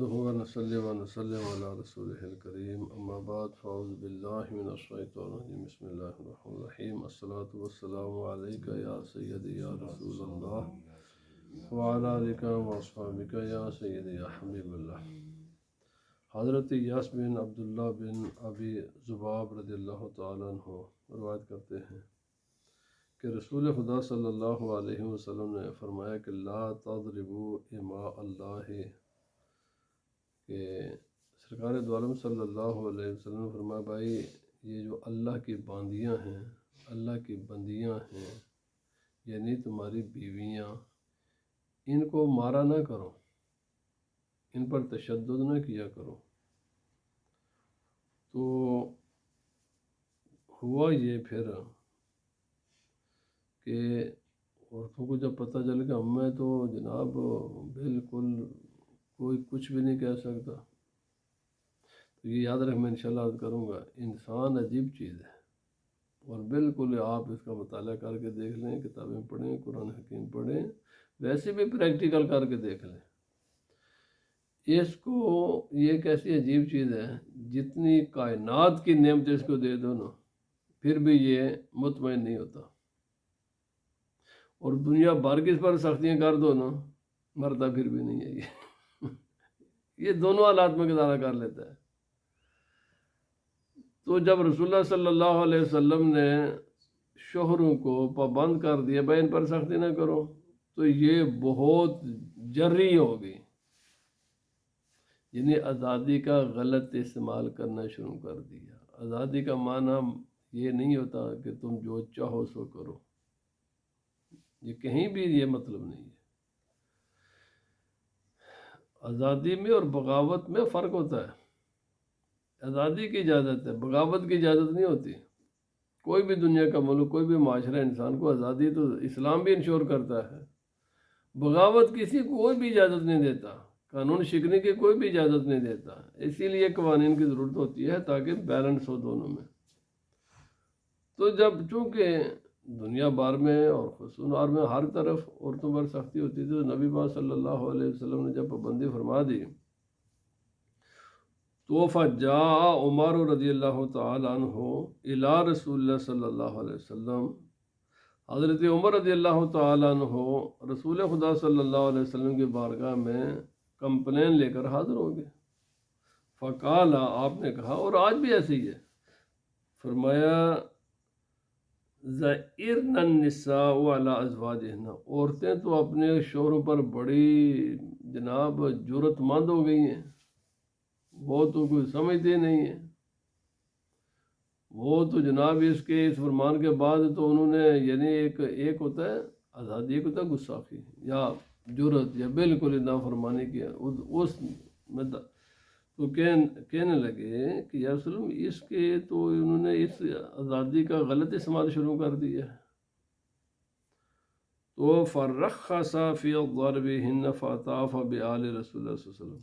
نحمده ونصلي ونسلم على رسوله الكريم اما بعد فاعوذ بالله من الشيطان الرجيم بسم الله الرحمن الرحيم الصلاة والسلام عليك يا سيدي يا رسول الله وعلى آلك وأصحابك يا سيدي يا حبيب الله۔ حضرت یاس بن عبداللہ بن ابی ذباب رضی اللہ تعالیٰ عنہ روایت کرتے ہیں کہ رسول خدا صلی اللہ علیہ وسلم نے فرمایا کہ لا تضربوا اماء اللہ، کہ سرکار دو عالم صلی اللہ علیہ وسلم نے فرمایا بھائی یہ جو اللہ کی باندیاں ہیں، اللہ کی بندیاں ہیں، یعنی تمہاری بیویاں، ان کو مارا نہ کرو، ان پر تشدد نہ کیا کرو۔ تو ہوا یہ پھر کہ عورتوں کو جب پتہ چل کہ ہمیں تو جناب بالکل کوئی کچھ بھی نہیں کہہ سکتا، تو یہ یاد رکھ، میں انشاءاللہ عرض کروں گا، انسان عجیب چیز ہے، اور بالکل آپ اس کا مطالعہ کر کے دیکھ لیں، کتابیں پڑھیں، قرآن حکیم پڑھیں، ویسے بھی پریکٹیکل کر کے دیکھ لیں۔ اس کو یہ ایک ایسی عجیب چیز ہے، جتنی کائنات کی نعمت اس کو دے دو نا، پھر بھی یہ مطمئن نہیں ہوتا، اور دنیا بھر کی اس پر سختیاں کر دو نا، مرتا پھر بھی نہیں ہے یہ دونوں حالات میں گزارا کر لیتا ہے۔ تو جب رسول اللہ صلی اللہ علیہ وسلم نے شوہروں کو پابند کر دیا بھائی ان پر سختی نہ کرو، تو یہ بہت جری ہو گئی، یعنی آزادی کا غلط استعمال کرنا شروع کر دیا۔ آزادی کا معنی یہ نہیں ہوتا کہ تم جو چاہو سو کرو، یہ کہیں بھی یہ مطلب نہیں ہے۔ آزادی میں اور بغاوت میں فرق ہوتا ہے۔ آزادی کی اجازت ہے، بغاوت کی اجازت نہیں ہوتی۔ کوئی بھی دنیا کا ملک، کوئی بھی معاشرہ انسان کو آزادی تو اسلام بھی انشور کرتا ہے، بغاوت کسی کو کوئی بھی اجازت نہیں دیتا، قانون شکنی کی کوئی بھی اجازت نہیں دیتا۔ اسی لیے قوانین کی ضرورت ہوتی ہے تاکہ بیلنس ہو دونوں میں۔ تو جب چونکہ دنیا بھر میں اور خصوصاً میں ہر طرف عورتوں پر سختی ہوتی تھی، تو نبی پاک صلی اللہ علیہ وسلم نے جب پابندی فرما دی، تو فجاء عمر رضی اللہ تعالیٰ عنہ الی رسول اللہ صلی اللہ علیہ وسلم، حضرت عمر رضی اللہ تعالیٰ عنہ رسول خدا صلی اللہ علیہ وسلم کی بارگاہ میں کمپلین لے کر حاضر ہو گئے۔ فقال، آپ نے کہا، اور آج بھی ایسے ہی ہے، فرمایا زَئِرْنَ النِّسَاءُ عَلَىٰ أَزْوَاجِهِنَّ، عورتیں تو اپنے شوہروں پر بڑی جناب جرأت مند ہو گئی ہیں، وہ تو کوئی سمجھتے نہیں ہیں، وہ تو جناب اس فرمان کے بعد تو انہوں نے یعنی ایک ہوتا ہے آزادی، ایک ہوتا ہے گستاخی یا جرأت یا بالکل نافرمانی کیا، اس میں تو کہنے لگے کہ یا رسول اللہ اس کے تو انہوں نے اس آزادی کا غلط استعمال شروع کر دیا ہے۔ تو فرخص فی ضربہن فاطاف بآل رسول اللہ صلی اللہ علیہ وسلم،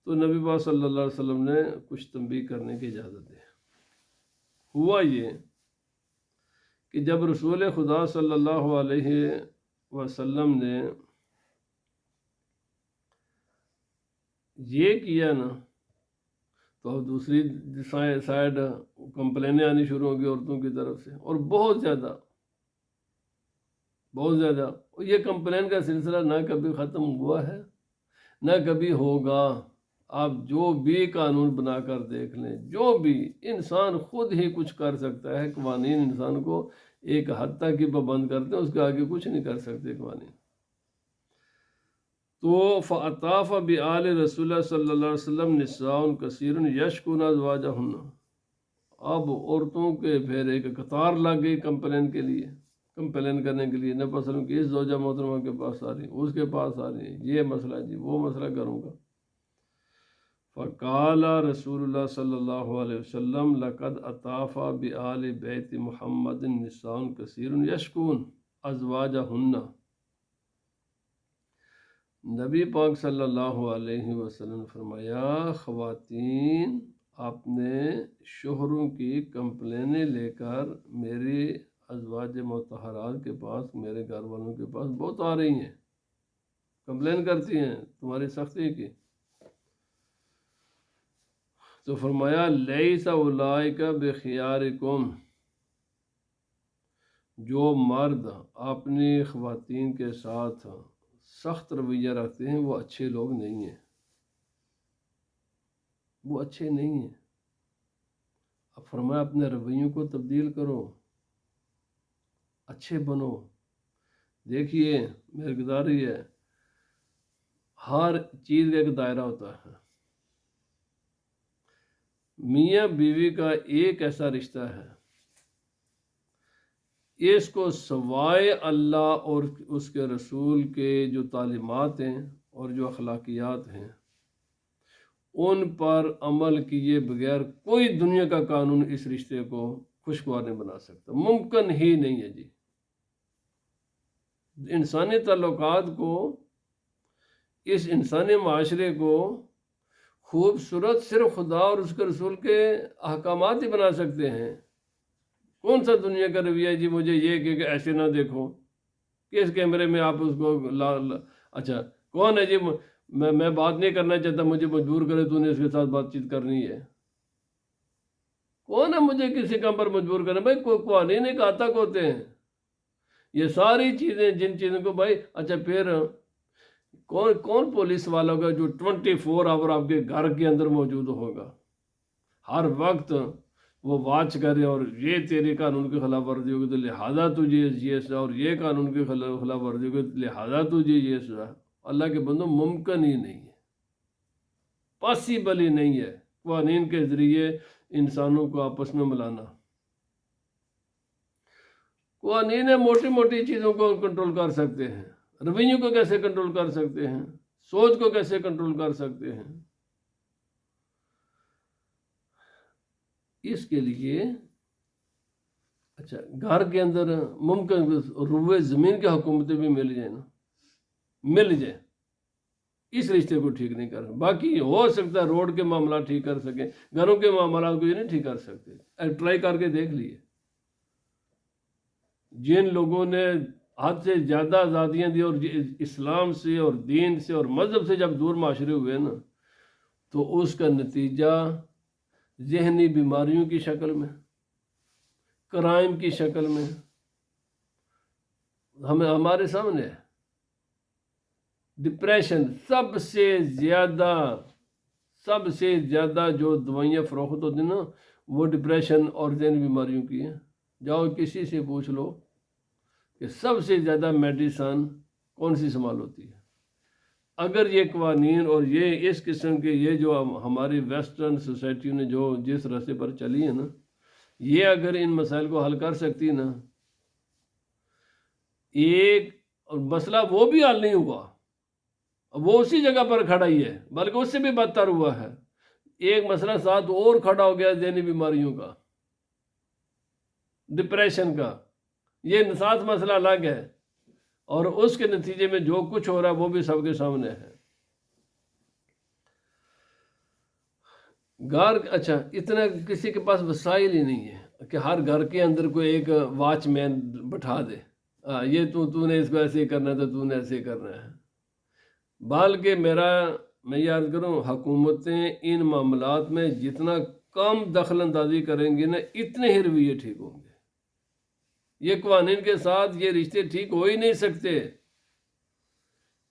تو نبی پاک صلی اللہ علیہ وسلم نے کچھ تنبیہ کرنے کی اجازت دی۔ ہوا یہ کہ جب رسول خدا صلی اللہ علیہ وسلم نے یہ کیا نا، تو اب دوسری سائڈ کمپلینیں آنی شروع ہو گئی عورتوں کی طرف سے، اور بہت زیادہ بہت زیادہ۔ اور یہ کمپلین کا سلسلہ نہ کبھی ختم ہوا ہے نہ کبھی ہوگا۔ آپ جو بھی قانون بنا کر دیکھ لیں، جو بھی، انسان خود ہی کچھ کر سکتا ہے، قوانین انسان کو ایک حد تک ہی پابند کرتے ہیں، اس کے آگے کچھ نہیں کر سکتے قوانین۔ تو فاطاف بآل رسول اللہ صلی اللہ علیہ وسلم نساء کثیر یشکون ازواجہن، اب عورتوں کے پھر ایک قطار لگ گئی کمپلین کرنے کے لیے، نبی وسلم کی اس زوجہ محترمہ کے پاس آ رہی، اس کے پاس آ رہی، یہ مسئلہ جی، وہ مسئلہ کروں گا۔ فقال رسول اللہ صلی اللہ علیہ وسلم لقد اطاف بآل بیت محمد نساء کثیر یشکون ازواجہن، نبی پاک صلی اللہ علیہ وسلم نے فرمایا خواتین اپنے شوہروں کی کمپلینیں لے کر میری ازواج مطہرات کے پاس، میرے گھر والوں کے پاس بہت آ رہی ہیں، کمپلین کرتی ہیں تمہاری سختی کی۔ تو فرمایا لیس اولئک بخیارکم، جو مرد اپنی خواتین کے ساتھ سخت رویہ رکھتے ہیں وہ اچھے لوگ نہیں ہیں، وہ اچھے نہیں ہیں۔ اب فرمایا اپنے رویوں کو تبدیل کرو، اچھے بنو۔ دیکھیے میری گزارش ہے، ہر چیز کا ایک دائرہ ہوتا ہے۔ میاں بیوی کا ایک ایسا رشتہ ہے، اس کو سوائے اللہ اور اس کے رسول کے جو تعلیمات ہیں اور جو اخلاقیات ہیں ان پر عمل کیے بغیر کوئی دنیا کا قانون اس رشتے کو خوشگوار نہیں بنا سکتا، ممکن ہی نہیں ہے جی۔ انسانی تعلقات کو، اس انسانی معاشرے کو خوبصورت صرف خدا اور اس کے رسول کے احکامات ہی بنا سکتے ہیں۔ کون سا دنیا کا رویہ جی مجھے یہ کہ ایسے نہ دیکھو، کس کیمرے میں آپ اس کو اچھا کون ہے جی میں بات نہیں کرنا چاہتا، مجھے مجبور کرے تو نے اس کے ساتھ بات چیت کرنی ہے؟ کون ہے مجھے کسی کام پر مجبور کرنا؟ بھائی قوانین ایک آتا ہوتے ہیں، یہ ساری چیزیں جن چیزوں کو بھائی اچھا پھر کون پولیس والا ہوگا جو 24 آور آپ کے گھر کے اندر موجود ہوگا، ہر وقت وہ واچ کرے اور یہ تیرے قانون کی خلاف ورزی ہوگی تو لہٰذا تجھے یہ سزا، اور یہ قانون کی خلاف ورزی ہوگی تو لہٰذا تجھے یہ سزا۔ اللہ کے بندوں ممکن ہی نہیں ہے، پاسیبل ہی نہیں ہے قوانین کے ذریعے انسانوں کو آپس میں ملانا۔ قوانین موٹی موٹی چیزوں کو کنٹرول کر سکتے ہیں، رویوں کو کیسے کنٹرول کر سکتے ہیں، سوچ کو کیسے کنٹرول کر سکتے ہیں؟ اس کے لیے اچھا گھر کے اندر ممکن روئے زمین کی حکومتیں بھی مل جائیں نا، مل جائیں، اس رشتے کو ٹھیک نہیں کر سکتے۔ باقی ہو سکتا ہے روڈ کے معاملات ٹھیک کر سکیں، گھروں کے معاملات کو یہ نہیں ٹھیک کر سکتے۔ ٹرائی کر کے دیکھ لیے، جن لوگوں نے حد سے زیادہ آزادیاں دی اور اسلام سے اور دین سے اور مذہب سے جب دور معاشرے ہوئے نا تو اس کا نتیجہ ذہنی بیماریوں کی شکل میں، کرائم کی شکل میں ہمارے سامنے ہے۔ ڈپریشن سب سے زیادہ جو دوائیاں فروخت ہوتی ہیں نا وہ ڈپریشن اور ذہنی بیماریوں کی ہیں۔ جاؤ کسی سے پوچھ لو کہ سب سے زیادہ میڈیسن کون سی استعمال ہوتی ہے۔ اگر یہ قوانین اور یہ اس قسم کے یہ جو ہماری ویسٹرن سوسائٹی نے جو جس راستے پر چلی ہے نا، یہ اگر ان مسائل کو حل کر سکتی نا، ایک مسئلہ وہ بھی حل نہیں ہوا، وہ اسی جگہ پر کھڑا ہی ہے، بلکہ اس سے بھی بدتر ہوا ہے۔ ایک مسئلہ ساتھ اور کھڑا ہو گیا ذہنی بیماریوں کا، ڈپریشن کا، یہ ساتھ مسئلہ الگ ہے، اور اس کے نتیجے میں جو کچھ ہو رہا ہے وہ بھی سب کے سامنے ہے۔ گھر اچھا اتنا کسی کے پاس وسائل ہی نہیں ہے کہ ہر گھر کے اندر کوئی ایک واچ مین بٹھا دے، یہ تو نے اس کو ایسے ہی کرنا ہے تو نے ایسے ہی کرنا ہے۔ بلکہ میں یہ عرض کروں، حکومتیں ان معاملات میں جتنا کم دخل اندازی کریں گی نا اتنے ہی رویے ٹھیک ہوں گے۔ یہ قوانین کے ساتھ یہ رشتے ٹھیک ہو ہی نہیں سکتے،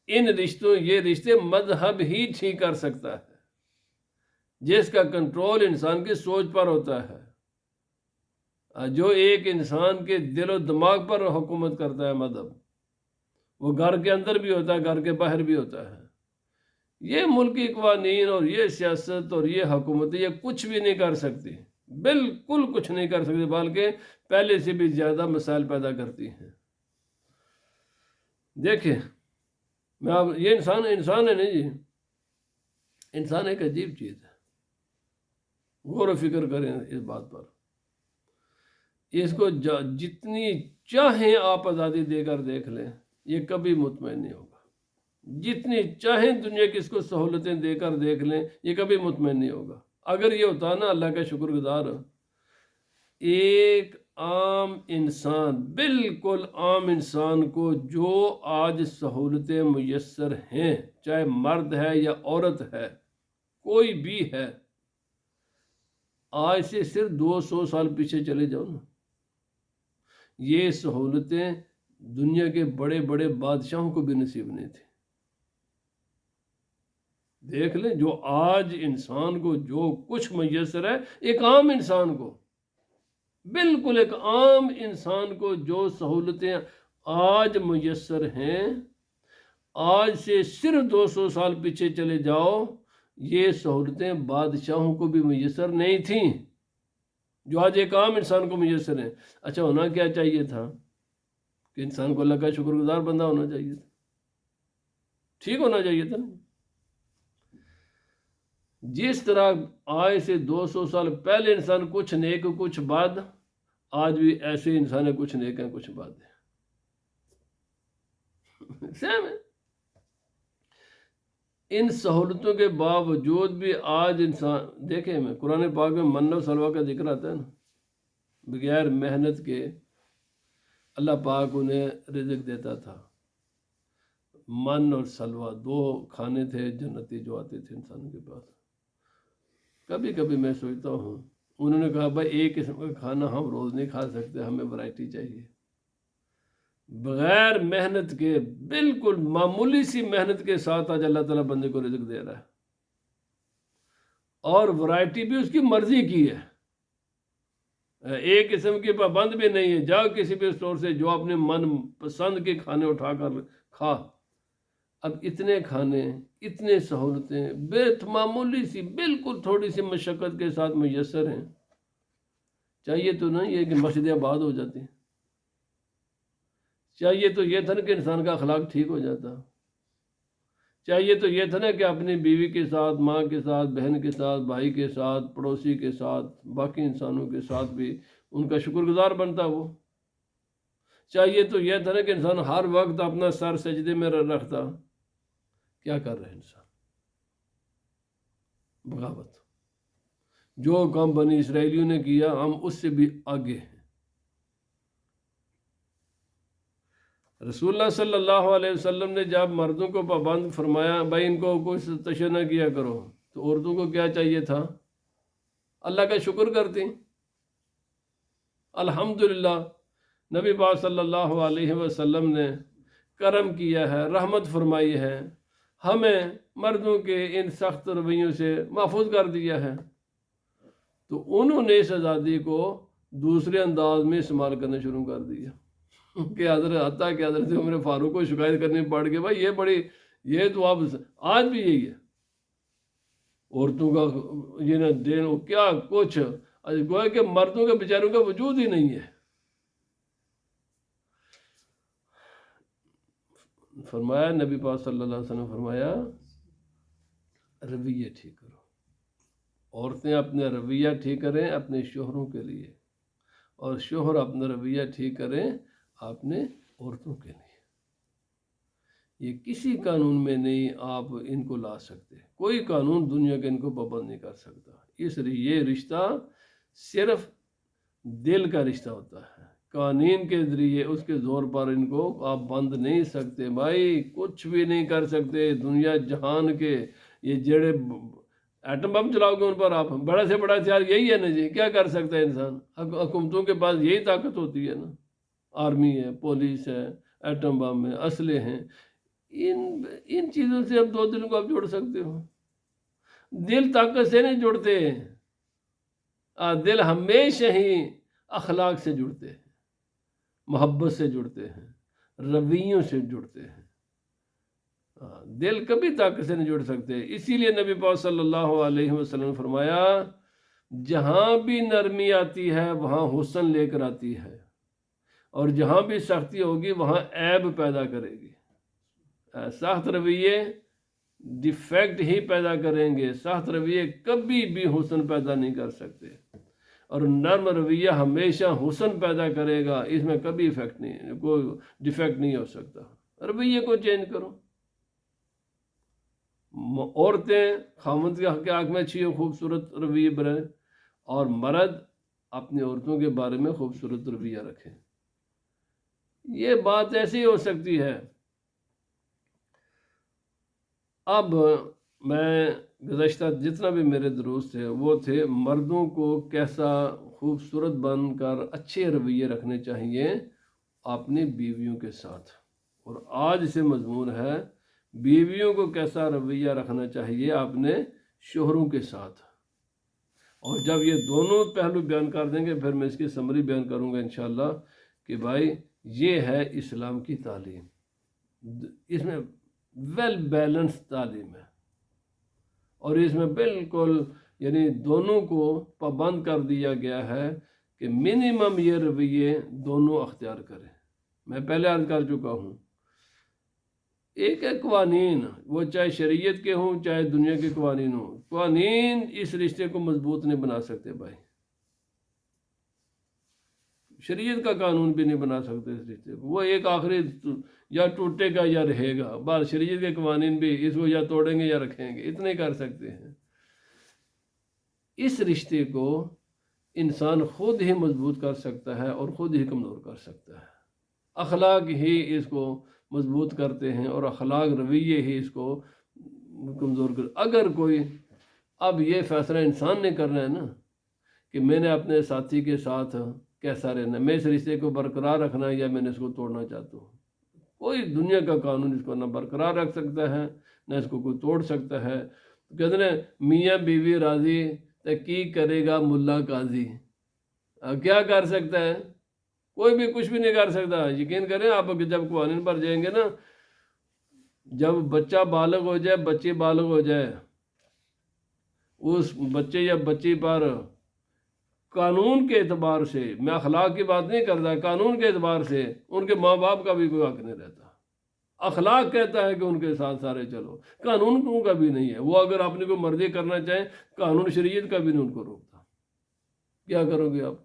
یہ رشتے مذہب ہی ٹھیک کر سکتا ہے، جس کا کنٹرول انسان کی سوچ پر ہوتا ہے۔ جو ایک انسان کے دل و دماغ پر حکومت کرتا ہے مذہب، وہ گھر کے اندر بھی ہوتا ہے، گھر کے باہر بھی ہوتا ہے۔ یہ ملکی قوانین اور یہ سیاست اور یہ حکومتیں یہ کچھ بھی نہیں کر سکتی، بالکل کچھ نہیں کر سکتی، بلکہ پہلے سے بھی زیادہ مسائل پیدا کرتی ہیں۔ دیکھیں یہ انسان ہے نہیں جی، انسان ایک عجیب چیز ہے، غور و فکر کریں اس بات پر۔ اس کو جتنی چاہیں آپ آزادی دے کر دیکھ لیں، یہ کبھی مطمئن نہیں ہوگا۔ جتنی چاہیں دنیا کی اس کو سہولتیں دے کر دیکھ لیں، یہ کبھی مطمئن نہیں ہوگا۔ اگر یہ ہوتا نا، اللہ کا شکر گزار، ایک عام انسان، بالکل عام انسان کو جو آج سہولتیں میسر ہیں، چاہے مرد ہے یا عورت ہے، کوئی بھی ہے، آج سے صرف 200 سال پیچھے چلے جاؤ نا، یہ سہولتیں دنیا کے بڑے بڑے بادشاہوں کو بھی نصیب نہیں تھی۔ دیکھ لیں، جو آج انسان کو جو کچھ میسر ہے، ایک عام انسان کو، بالکل ایک عام انسان کو جو سہولتیں آج میسر ہیں، آج سے صرف 200 سال پیچھے چلے جاؤ، یہ سہولتیں بادشاہوں کو بھی میسر نہیں تھیں، جو آج ایک عام انسان کو میسر ہیں۔ اچھا، ہونا کیا چاہیے تھا کہ انسان کو اللہ کا شکر گزار بندہ ہونا چاہیے تھا، ٹھیک ہونا چاہیے تھا نا۔ جس طرح آج سے 200 سال پہلے انسان کچھ نیک کچھ بد، آج بھی ایسے انسان ہے، کچھ نیک ہیں کچھ بد ہیں، سیم ہے۔ ان سہولتوں کے باوجود بھی آج انسان، دیکھیں میں قرآن پاک میں من و سلوہ کا ذکر آتا ہے نا، بغیر محنت کے اللہ پاک انہیں رزق دیتا تھا۔ من اور سلوہ 2 کھانے تھے جنتی جو آتے تھے انسان کے پاس۔ کبھی کبھی میں سوچتا ہوں، انہوں نے کہا بھائی ایک قسم کا کھانا ہم روز نہیں کھا سکتے، ہمیں ورائٹی چاہیے۔ بغیر محنت کے، بالکل معمولی سی محنت کے ساتھ آج اللہ تعالیٰ بندے کو رزق دے رہا ہے، اور ورائٹی بھی اس کی مرضی کی ہے، ایک قسم کی پابند بھی نہیں ہے، جاؤ کسی بھی اسٹور سے جو اپنے من پسند کے کھانے اٹھا کر کھا۔ اب اتنے کھانے، اتنے سہولتیں معمولی سی، بالکل تھوڑی سی مشقت کے ساتھ میسر ہیں، چاہیے تو نہیں یہ کہ مسجدیں آباد ہو جاتی، چاہیے تو یہ تھا نا کہ انسان کا اخلاق ٹھیک ہو جاتا، چاہیے تو یہ تھا نا کہ اپنی بیوی کے ساتھ، ماں کے ساتھ، بہن کے ساتھ، بھائی کے ساتھ، پڑوسی کے ساتھ، باقی انسانوں کے ساتھ بھی ان کا شکر گزار بنتا وہ۔ چاہیے تو یہ تھا نا کہ انسان ہر وقت اپنا سر سجدے میں رکھتا۔ کیا کر رہے ہیں انسان؟ بغاوت۔ جو کام بنی اسرائیلیوں نے کیا، ہم اس سے بھی آگے ہیں۔ رسول اللہ صلی اللہ علیہ وسلم نے جب مردوں کو پابند فرمایا بھائی ان کو کچھ تشہ نہ کیا کرو، تو عورتوں کو کیا چاہیے تھا؟ اللہ کا شکر کرتی۔ الحمدللہ نبی پاک صلی اللہ علیہ وسلم نے کرم کیا ہے، رحمت فرمائی ہے، ہمیں مردوں کے ان سخت رویوں سے محفوظ کر دیا ہے۔ تو انہوں نے اس آزادی کو دوسرے انداز میں استعمال کرنا شروع کر دیا کہ حتیٰ کہ حضرت عمر فاروق کو شکایت کرنی پڑ گئی، بھائی یہ تو آپ آج بھی یہی ہے، عورتوں کا یہ نہ دین کیا کچھ، گویا کہ مردوں کے بیچاروں کا وجود ہی نہیں ہے۔ فرمایا نبی پاک صلی اللہ علیہ وسلم فرمایا رویہ ٹھیک کرو، عورتیں اپنے رویہ ٹھیک کریں اپنے شوہروں کے لیے، اور شوہر اپنا رویہ ٹھیک کریں اپنے عورتوں کے لیے۔ یہ کسی قانون میں نہیں آپ ان کو لا سکتے، کوئی قانون دنیا کے ان کو پابند نہیں کر سکتا۔ اس لیے یہ رشتہ صرف دل کا رشتہ ہوتا ہے، قانون کے ذریعے اس کے زور پر ان کو آپ بند نہیں سکتے، بھائی کچھ بھی نہیں کر سکتے۔ دنیا جہان کے یہ جڑے ایٹم بم چلاؤ گے ان پر آپ، بڑا سے بڑا ہتھیار یہی ہے نا جی، کیا کر سکتا ہے انسان؟ حکومتوں کے پاس یہی طاقت ہوتی ہے نا، آرمی ہے، پولیس ہے، ایٹم بم ہے، اسلحے ہیں، ان چیزوں سے اب 2 دل کو آپ جوڑ سکتے ہو؟ دل طاقت سے نہیں جڑتے، دل ہمیشہ ہی اخلاق سے جڑتے ہیں، محبت سے جڑتے ہیں، رویوں سے جڑتے ہیں، دل کبھی طاقت سے نہیں جڑ سکتے۔ اسی لیے نبی پاک صلی اللہ علیہ وسلم نے فرمایا جہاں بھی نرمی آتی ہے وہاں حسن لے کر آتی ہے، اور جہاں بھی سختی ہوگی وہاں عیب پیدا کرے گی۔ سخت رویے ڈیفیکٹ ہی پیدا کریں گے، سخت رویے کبھی بھی حسن پیدا نہیں کر سکتے، اور نرم رویہ ہمیشہ حسن پیدا کرے گا، اس میں کبھی کوئی ڈیفیکٹ نہیں ہو سکتا۔ رویے کو چینج کرو۔ عورتیں خاوند کے حق میں اچھی خوبصورت رویے بنائیں، اور مرد اپنی عورتوں کے بارے میں خوبصورت رویہ رکھیں۔ یہ بات ایسی ہو سکتی ہے۔ اب میں گزشتہ جتنا بھی میرے دروس تھے وہ تھے مردوں کو کیسا خوبصورت بن کر اچھے رویے رکھنے چاہیے اپنی بیویوں کے ساتھ، اور آج سے مضمون ہے بیویوں کو کیسا رویہ رکھنا چاہیے اپنے شوہروں کے ساتھ۔ اور جب یہ دونوں پہلو بیان کر دیں گے پھر میں اس کی سمری بیان کروں گا انشاءاللہ کہ بھائی یہ ہے اسلام کی تعلیم، اس میں ویل بیلنس تعلیم ہے، اور اس میں بالکل یعنی دونوں کو پابند کر دیا گیا ہے کہ منیمم یہ رویے دونوں اختیار کریں۔ میں پہلے عرض کر چکا ہوں، ایک ہے قوانین، وہ چاہے شریعت کے ہوں چاہے دنیا کے قوانین ہوں، قوانین اس رشتے کو مضبوط نہیں بنا سکتے بھائی، شریعت کا قانون بھی نہیں بنا سکتے اس رشتے کو، وہ ایک آخری یا ٹوٹے گا یا رہے گا، بس شریعت کے قوانین بھی اس کو یا توڑیں گے یا رکھیں گے، اتنے کر سکتے ہیں۔ اس رشتے کو انسان خود ہی مضبوط کر سکتا ہے اور خود ہی کمزور کر سکتا ہے، اخلاق ہی اس کو مضبوط کرتے ہیں اور اخلاق رویے ہی اس کو کمزور کر۔ اگر کوئی اب یہ فیصلہ انسان نے کرنا ہے نا کہ میں نے اپنے ساتھی کے ساتھ کیسا رہنا، میں اس رشتے کو برقرار رکھنا ہے یا میں نے اس کو توڑنا چاہتا ہوں، کوئی دنیا کا قانون اس کو نہ برقرار رکھ سکتا ہے نہ اس کو کوئی توڑ سکتا ہے۔ کہتے ہیں میاں بیوی راضی تحقیق کرے گا ملا قاضی، کیا کر سکتا ہے؟ کوئی بھی کچھ بھی نہیں کر سکتا۔ یقین کریں آپ جب قوانین پر جائیں گے نا، جب بچہ بالغ ہو جائے، بچی بالغ ہو جائے، اس بچے یا بچی پر قانون کے اعتبار سے، میں اخلاق کی بات نہیں کرتا، قانون کے اعتبار سے ان کے ماں باپ کا بھی کوئی حق نہیں رہتا۔ اخلاق کہتا ہے کہ ان کے ساتھ سارے چلو، قانون کا بھی نہیں ہے، وہ اگر اپنی کو مرضی کرنا چاہیں قانون شریعت کا بھی نہیں ان کو روکتا۔ کیا کرو گے آپ؟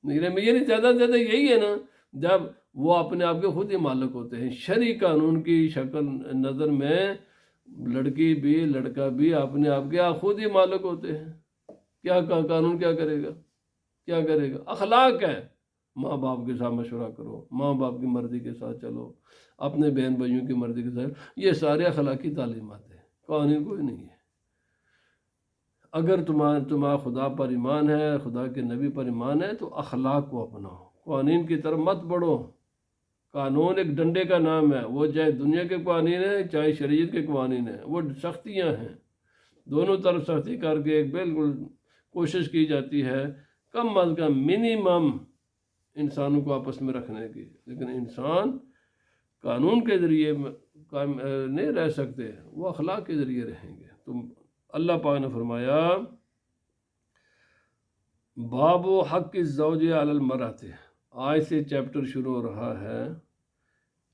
میری زیادہ سے زیادہ یہی ہے نا، جب وہ اپنے آپ کے خود ہی مالک ہوتے ہیں، شرعی قانون کی شکل نظر میں لڑکی بھی لڑکا بھی اپنے آپ کے خود ہی مالک ہوتے ہیں۔ کیا قانون کیا کرے گا؟ کیا کرے گا؟ اخلاق ہے، ماں باپ کے ساتھ مشورہ کرو، ماں باپ کی مرضی کے ساتھ چلو، اپنے بہن بھائیوں کی مرضی کے ساتھ، یہ سارے اخلاقی تعلیمات ہیں، قانون کوئی نہیں ہے۔ اگر تمہارا خدا پر ایمان ہے، خدا کے نبی پر ایمان ہے، تو اخلاق کو اپناؤ، قوانین کی طرف مت بڑھو۔ قانون ایک ڈنڈے کا نام ہے، وہ چاہے دنیا کے قوانین ہیں چاہے شریعت کے قوانین ہیں، وہ سختیاں ہیں، دونوں طرف سختی کر کے ایک بالکل کوشش کی جاتی ہے کم از کم منیمم انسانوں کو آپس میں رکھنے کی، لیکن انسان قانون کے ذریعے نہیں رہ سکتے، وہ اخلاق کے ذریعے رہیں گے۔ تو اللہ پاک نے فرمایا باب حق الزوج علی المرأۃ، آج سے چیپٹر شروع ہو رہا ہے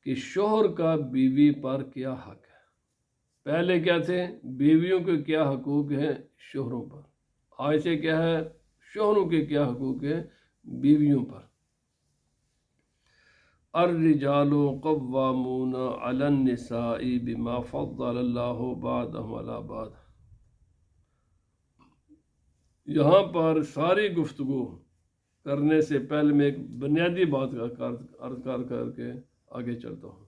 کہ شوہر کا بیوی پر کیا حق ہے۔ پہلے کیا تھے؟ بیویوں کے کیا حقوق ہیں شوہروں پر، آج سے کیا ہے؟ شوہروں کے کیا حقوق ہیں بیویوں پر۔ الرجال قوامون علی النساء بما فضل اللہ بعضهم علی بعض۔ یہاں پر ساری گفتگو کرنے سے پہلے میں ایک بنیادی بات عرض کر کے آگے چلتا ہوں۔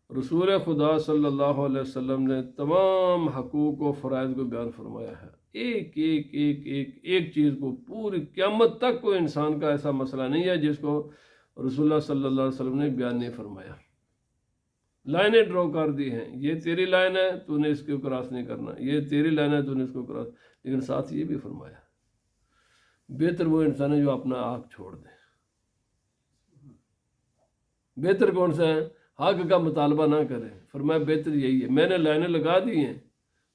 رسول خدا صلی اللہ علیہ وسلم نے تمام حقوق و فرائض کو بیان فرمایا ہے، ایک ایک ایک ایک ایک چیز کو، پوری قیامت تک کوئی انسان کا ایسا مسئلہ نہیں ہے جس کو رسول اللہ صلی اللہ علیہ وسلم نے بیان نہیں فرمایا۔ لائنیں ڈرا کر دی ہیں، یہ تیری لائن ہے تو نے اس کو کراس نہیں کرنا، یہ تیری لائن ہے تو نے اس کو کراس، لیکن ساتھ یہ بھی فرمایا بہتر وہ انسان ہے جو اپنا حق چھوڑ دے۔ بہتر کون سا ہے؟ حق کا مطالبہ نہ کرے، فرمایا بہتر یہی ہے، میں نے لائنیں لگا دی ہیں،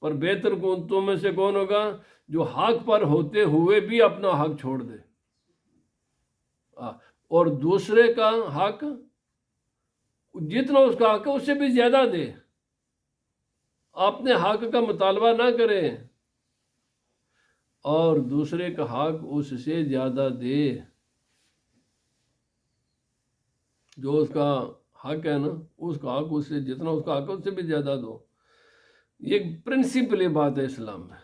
پر بہتر کون تم میں سے کون ہوگا جو حق پر ہوتے ہوئے بھی اپنا حق چھوڑ دے، اور دوسرے کا حق جتنا اس کا حق ہے اس سے بھی زیادہ دے، اپنے حق کا مطالبہ نہ کرے اور دوسرے کا حق اس سے زیادہ دے، جو اس کا حق ہے نا اس کا حق اس سے جتنا اس کا حق ہے اس سے بھی زیادہ دو۔ یہ پرنسپل بات ہے اسلام میں۔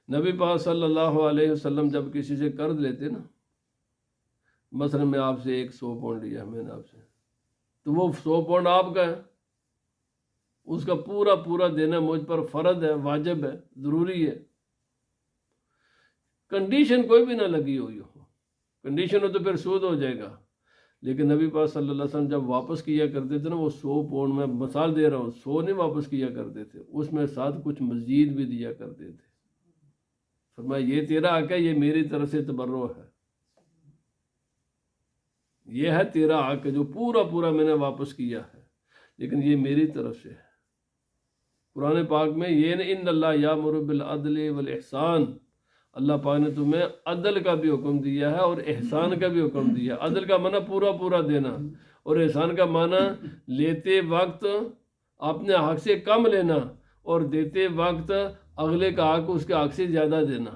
نبی پاک صلی اللہ علیہ وسلم جب کسی سے قرض لیتے نا، مثلا میں آپ سے 100 پاؤنڈ لیا میں نے آپ سے، تو وہ 100 پاؤنڈ آپ کا ہے، اس کا پورا پورا دینا مجھ پر فرض ہے، واجب ہے، ضروری ہے۔ کنڈیشن کوئی بھی نہ لگی ہوئی ہو، کنڈیشن ہو تو پھر سود ہو جائے گا۔ لیکن نبی پاک صلی اللہ علیہ وسلم جب واپس کیا کرتے تھے نا، وہ 100 پاؤنڈ، میں مثال دے رہا ہوں، 100 نہیں واپس کیا کرتے تھے، اس میں ساتھ کچھ مزید بھی دیا کرتے تھے۔ فرمایا یہ تیرا حق ہے، یہ میری طرف سے تبرع ہے، یہ ہے تیرا حق جو پورا پورا میں نے واپس کیا ہے، لیکن یہ میری طرف سے ہے۔ قرآن پاک میں یہ نہیں، ان اللہ یامر بالعدل والاحسان، اللہ پاک نے تمہیں عدل کا بھی حکم دیا ہے اور احسان کا بھی حکم دیا ہے۔ عدل کا معنی پورا پورا دینا، اور احسان کا معنی لیتے وقت اپنے حق سے کم لینا اور دیتے وقت اگلے کا حق اس کے حق سے زیادہ دینا۔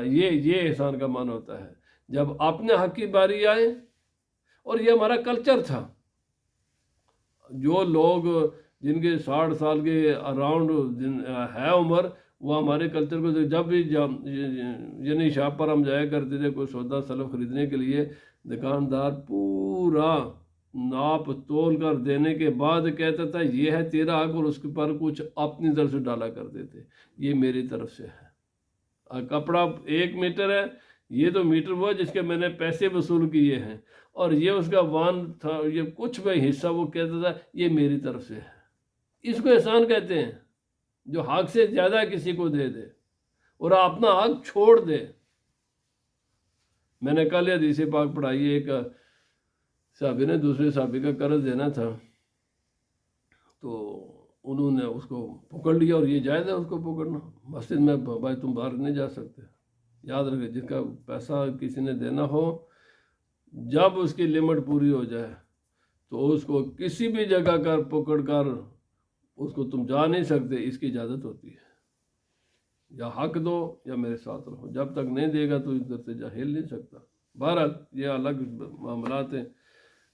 یہ احسان کا معنی ہوتا ہے۔ جب اپنے حق کی باری آئے، اور یہ ہمارا کلچر تھا، جو لوگ جن کے 60 سال کے اراؤنڈ ہے عمر، وہ ہمارے کلچر کو جب بھی یعنی شاپ پر ہم جایا کرتے تھے کوئی سودا سلف خریدنے کے لیے، دکاندار پورا ناپ تول کر دینے کے بعد کہتا تھا یہ ہے تیرا حق، اور اس کے پر کچھ اپنی طرف سے ڈالا کرتے تھے، یہ میری طرف سے ہے۔ کپڑا 1 میٹر ہے، یہ تو میٹر ہوا جس کے میں نے پیسے وصول کیے ہیں، اور یہ اس کا وان تھا، یہ کچھ بھی حصہ وہ کہتا تھا یہ میری طرف سے ہے۔ اس کو احسان کہتے ہیں، جو حق سے زیادہ کسی کو دے دے اور اپنا حق چھوڑ دے۔ میں نے کل حدیث پاک پڑھائی، ایک صحابی نے دوسرے صحابی کا قرض دینا تھا، تو انہوں نے اس کو پکڑ لیا، اور یہ جائز ہے اس کو پکڑنا، مسجد میں بھائی تم باہر نہیں جا سکتے۔ یاد رکھے جس کا پیسہ کسی نے دینا ہو، جب اس کی لمٹ پوری ہو جائے تو اس کو کسی بھی جگہ کر پکڑ کر اس کو تم جا نہیں سکتے، اس کی اجازت ہوتی ہے، یا حق دو یا میرے ساتھ رہو، جب تک نہیں دے گا تو ادھر سے جا ہل نہیں سکتا۔ بہرحال یہ الگ معاملات ہیں،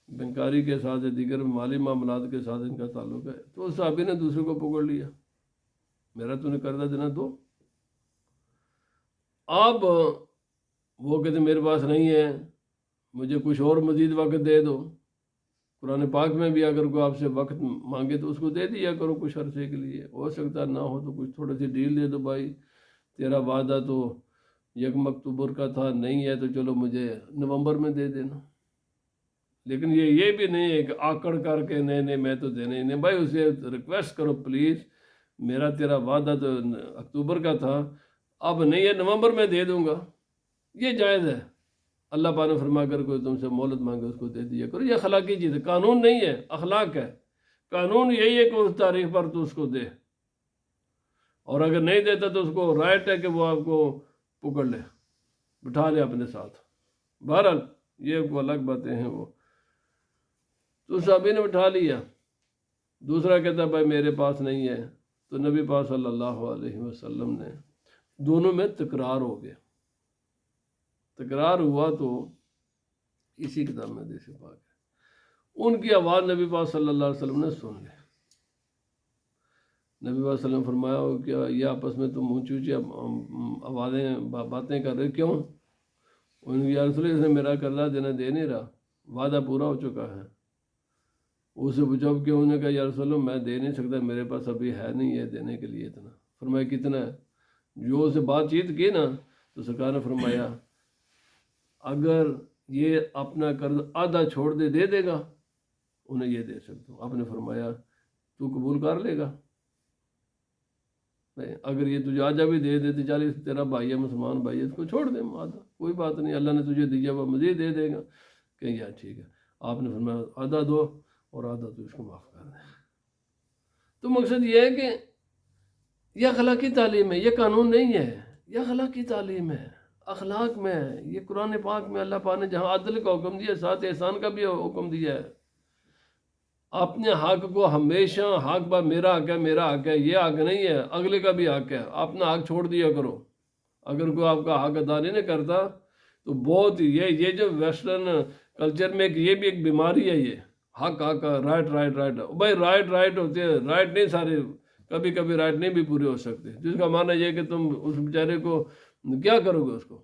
بینکاری کے ساتھ دیگر مالی معاملات کے ساتھ ان کا تعلق ہے۔ تو اس صحابی نے دوسرے کو پکڑ لیا، میرا تو نے قرضہ دینا دو۔ اب وہ کہتے میرے پاس نہیں ہے، مجھے کچھ اور مزید وقت دے دو۔ قرآن پاک میں بھی اگر کوئی آپ سے وقت مانگے تو اس کو دے دیا کرو کچھ عرصے کے لیے، ہو سکتا نہ ہو تو کچھ تھوڑی سی ڈیل دے دو، بھائی تیرا وعدہ تو 1 اکتوبر کا تھا، نہیں ہے تو چلو مجھے نومبر میں دے دینا۔ لیکن یہ بھی نہیں ہے کہ آکڑ کر کے نہیں میں تو دینا ہی نہیں، بھائی اسے ریکویسٹ کرو پلیز، میرا تیرا وعدہ تو اکتوبر کا تھا، اب نہیں ہے نومبر میں دے دوں گا، یہ جائز ہے۔ اللہ پاک نے فرما کر کوئی تم سے مہلت مانگے اس کو دے دیا کرو، یہ اخلاقی چیز ہے، قانون نہیں ہے، اخلاق ہے۔ قانون یہی ہے کہ اس تاریخ پر تو اس کو دے، اور اگر نہیں دیتا تو اس کو رائٹ ہے کہ وہ آپ کو پکڑ لے، بٹھا لے اپنے ساتھ۔ بہرحال یہ کو الگ باتیں ہیں، وہ تو صحابی نے بٹھا لیا۔ دوسرا کہتا بھائی میرے پاس نہیں ہے، تو نبی پاک صلی اللہ علیہ وسلم نے، دونوں میں تکرار ہو گیا، تکرار ہوا تو اسی کتاب میں حدیث پاک ہے، ان کی آواز نبی پاک صلی اللہ علیہ وسلم نے سن لی۔ نبی پاک صلی اللہ علیہ وسلم فرمایا کہ یہ آپس میں تم اونچی اونچی آوازیں باتیں کر رہے کیوں؟ ان کی یا رسول اللہ، اس نے میرا قرضہ دینا دے نہیں رہا، وعدہ پورا ہو چکا ہے۔ اسے پوچھا کیوں؟ انہوں نے کہا یا رسول اللہ میں دے نہیں سکتا، میرے پاس ابھی ہے نہیں ہے دینے کے لیے اتنا۔ فرمایا کتنا ہے؟ جو اسے بات چیت کی نا تو سرکار نے فرمایا اگر یہ اپنا قرض آدھا چھوڑ دے دے گا انہیں یہ دے سکتا ہوں۔ آپ نے فرمایا تو قبول کر لے گا؟ اگر یہ تجھے آدھا بھی دے دیتے، چالیس تیرا بھائی ہے، مسلمان بھائی ہے، اس کو چھوڑ دے آدھا، کوئی بات نہیں، اللہ نے تجھے دیا وہ مزید دے دے گا۔ کہ یار ٹھیک ہے۔ آپ نے فرمایا آدھا دو اور آدھا تو اس کو معاف کر دیں۔ تو مقصد یہ ہے کہ یہ اخلاقی تعلیم ہے، یہ قانون نہیں ہے، یہ اخلاقی تعلیم ہے، اخلاق میں ہے۔ یہ قرآن پاک میں اللہ پاک نے جہاں عدل کا حکم دیا، ساتھ احسان کا بھی حکم دیا ہے۔ اپنے حق کو ہمیشہ حق با میرا حق ہے، میرا حق ہے، یہ حق نہیں ہے، اگلے کا بھی حق ہے، اپنا حق چھوڑ دیا کرو۔ اگر کوئی آپ کا حق ادا نہیں کرتا تو بہت یہ جو ویسٹرن کلچر میں یہ بھی ایک بیماری ہے، یہ حق رائٹ رائٹ رائٹ، بھائی رائٹ ہوتے ہیں، رائٹ نہیں سارے، کبھی کبھی رائٹ نہیں بھی پورے ہو سکتے، جس کا معنی یہ کہ تم اس بیچارے کو کیا کرو گے، اس کو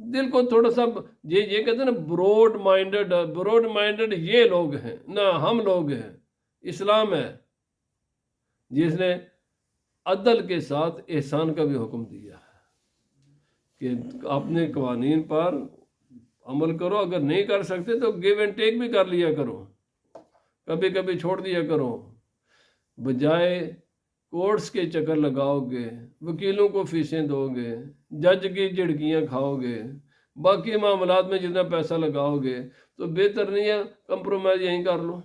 دل کو تھوڑا سا یہ کہتے ہیں نا براڈ مائنڈڈ یہ لوگ ہیں، نہ ہم لوگ ہیں اسلام ہے جس نے عدل کے ساتھ احسان کا بھی حکم دیا ہے کہ اپنے قوانین پر عمل کرو، اگر نہیں کر سکتے تو گیو اینڈ ٹیک بھی کر لیا کرو، کبھی کبھی چھوڑ دیا کرو، بجائے کورٹس کے چکر لگاؤ گے، وکیلوں کو فیسیں دو گے، جج کی جھڑکیاں کھاؤ گے، باقی معاملات میں جتنا پیسہ لگاؤ گے تو بہتر نہیں ہے کمپرومائز یہیں کر لو،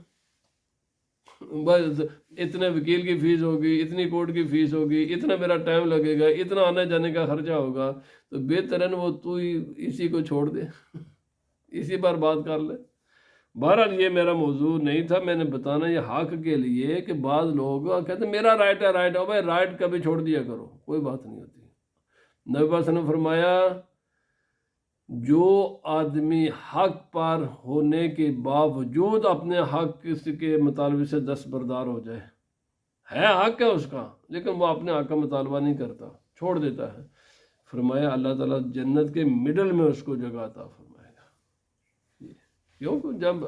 بس اتنے وکیل کی فیس ہوگی، اتنی کورٹ کی فیس ہوگی، اتنا میرا ٹائم لگے گا، اتنا آنے جانے کا خرچہ ہوگا، تو بہتر ہے نا وہ تو ہی اسی کو چھوڑ دے، اسی پر بات کر لے۔ بہرحال یہ میرا موضوع نہیں تھا، میں نے بتانا یہ حق کے لیے کہ بعض لوگ کہتے ہیں میرا رائٹ ہے، رائٹ ہے، بھائی رائٹ کبھی چھوڑ دیا کرو، کوئی بات نہیں ہوتی۔ نبی صلی اللہ علیہ وسلم نے فرمایا جو آدمی حق پر ہونے کے باوجود اپنے حق کے مطالبے سے دستبردار ہو جائے، ہے حق ہے اس کا لیکن وہ اپنے حق کا مطالبہ نہیں کرتا، چھوڑ دیتا ہے، فرمایا اللہ تعالیٰ جنت کے مڈل میں اس کو جگہ عطا فرمائے گا۔ کیوں جب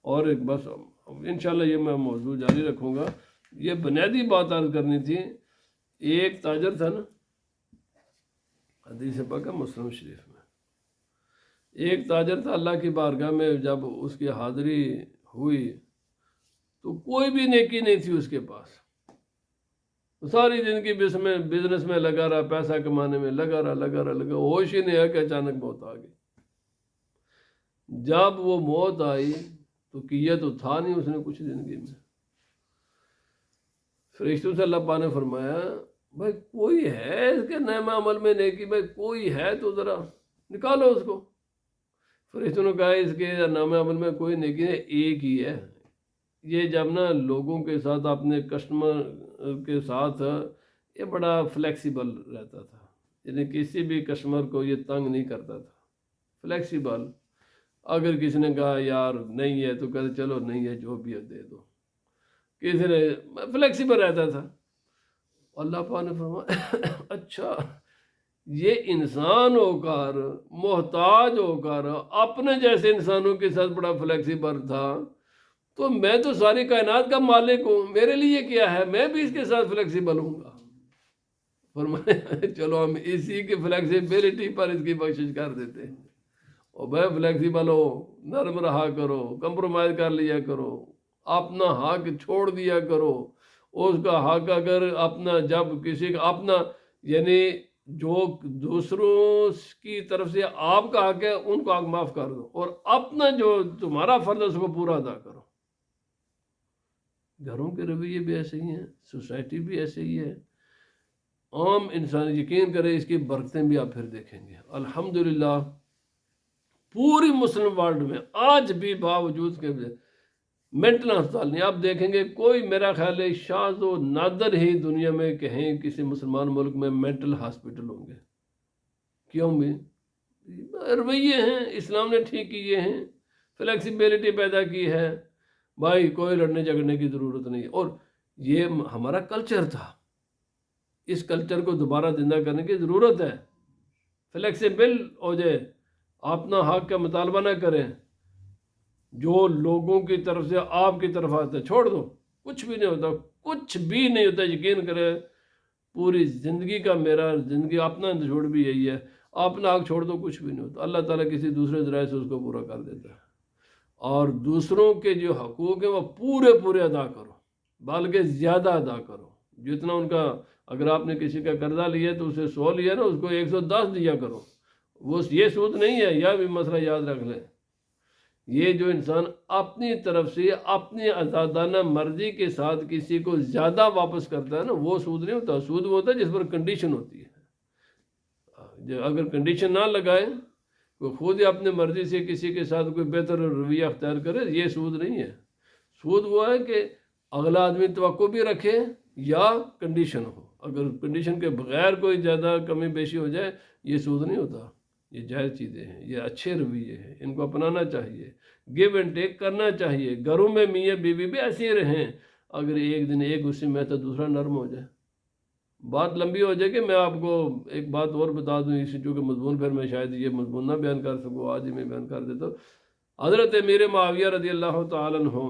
اور ایک بس انشاءاللہ یہ میں موضوع جاری رکھوں گا، یہ بنیادی بات عرض کرنی تھی۔ ایک تاجر تھا نا، حدیث پاک ہے مسلم شریف میں، ایک تاجر تھا، اللہ کی بارگاہ میں جب اس کی حاضری ہوئی تو کوئی بھی نیکی نہیں تھی اس کے پاس، ساری زندگی بزنس میں لگا رہا، پیسہ کمانے میں لگا رہا، ہوش ہی نہیں ہے کہ اچانک موت آ گئی۔ جب وہ موت آئی تو کیا تو تھا نہیں اس نے کچھ زندگی میں، فرشتوں سے اللہ پاک نے فرمایا بھائی کوئی ہے اس کے نعمہ عمل میں نیکی، بھائی کوئی ہے تو ذرا نکالو اس کو۔ فرشتوں نے کہا اس کے نام عمل میں کوئی نیکی ہے، ایک ہی ہے، یہ جب نا لوگوں کے ساتھ اپنے کسٹمر کے ساتھ یہ بڑا فلیکسیبل رہتا تھا، یعنی کسی بھی کسٹمر کو یہ تنگ نہیں کرتا تھا، فلیکسیبل، اگر کسی نے کہا یار نہیں ہے تو کہتے چلو نہیں ہے جو بھی ہے دے دو، کسی نے فلیکسیبل رہتا تھا۔ اللہ پاک نے فرمایا اچھا یہ انسان ہو کر محتاج ہو کر اپنے جیسے انسانوں کے ساتھ بڑا فلیکسیبل تھا، تو میں تو ساری کائنات کا مالک ہوں، میرے لیے کیا ہے، میں بھی اس کے ساتھ فلیکسیبل ہوں گا۔ فرمایا چلو ہم اسی کی فلیکسیبلٹی پر اس کی بخشش کر دیتے ہیں، اور بھائی فلیکسیبل ہو، نرم رہا کرو، کمپرومائز کر لیا کرو، اپنا حق چھوڑ دیا کرو، اس کا حق اگر اپنا جب کسی کا اپنا یعنی جو دوسروں کی طرف سے آپ کا حق ہے ان کو حق معاف کر دو، اور اپنا جو تمہارا فرض ہے اس کو پورا ادا کرو۔ گھروں کے رویے بھی ایسے ہی ہیں، سوسائٹی بھی ایسے ہی ہے، عام انسان یقین کرے اس کی برکتیں بھی آپ پھر دیکھیں گے۔ الحمدللہ پوری مسلم ورلڈ میں آج بھی باوجود کے مینٹل ہسپتال نہیں، آپ دیکھیں گے کوئی میرا خیال ہے شاذ و نادر ہی دنیا میں کہیں کسی مسلمان ملک میں مینٹل ہاسپٹل ہوں گے۔ کیوں بھی رویے ہیں، اسلام نے ٹھیک کیے ہیں، فلیکسیبلٹی پیدا کی ہے، بھائی کوئی لڑنے جھگڑنے کی ضرورت نہیں، اور یہ ہمارا کلچر تھا، اس کلچر کو دوبارہ زندہ کرنے کی ضرورت ہے، فلیکسیبل ہو جائے، اپنا حق کا مطالبہ نہ کریں، جو لوگوں کی طرف سے آپ کی طرف آتا ہے چھوڑ دو، کچھ بھی نہیں ہوتا، کچھ بھی نہیں ہوتا، یقین کرے پوری زندگی کا میرا زندگی اپنا چھوڑ بھی یہی ہے، اپنا حق چھوڑ دو کچھ بھی نہیں ہوتا، اللہ تعالیٰ کسی دوسرے ذرائع سے اس کو پورا کر دیتا ہے، اور دوسروں کے جو حقوق ہیں وہ پورے ادا کرو، بلکہ زیادہ ادا کرو، جتنا ان کا، اگر آپ نے کسی کا قرضہ لیا تو اسے 100 لیا نا، اس کو 110 دیا کرو، وہ یہ سود نہیں ہے، یہ بھی مسئلہ یاد رکھ لیں۔ یہ جو انسان اپنی طرف سے اپنی آزادانہ مرضی کے ساتھ کسی کو زیادہ واپس کرتا ہے نا، وہ سود نہیں ہوتا، سود وہ ہوتا ہے جس پر کنڈیشن ہوتی ہے، اگر کنڈیشن نہ لگائے، کوئی خود ہی اپنی مرضی سے کسی کے ساتھ کوئی بہتر رویہ اختیار کرے، یہ سود نہیں ہے۔ سود وہ ہے کہ اگلا آدمی توقع بھی رکھے یا کنڈیشن ہو، اگر کنڈیشن کے بغیر کوئی زیادہ کمی بیشی ہو جائے یہ سود نہیں ہوتا، یہ جائز چیزیں ہیں، یہ اچھے رویے ہیں، ان کو اپنانا چاہیے، گیو اینڈ ٹیک کرنا چاہیے۔ گھروں میں میاں بیوی بھی ایسے ہی رہیں، اگر ایک دن ایک غصے میں تو دوسرا نرم ہو جائے، بات لمبی ہو جائے کہ میں آپ کو ایک بات اور بتا دوں، اسی جو کہ مضمون پھر میں شاید یہ مضمون نہ بیان کر سکوں، آج ہی میں بیان کر دیتا ہوں۔ حضرت امیر معاویہ رضی اللہ تعالیٰ عنہ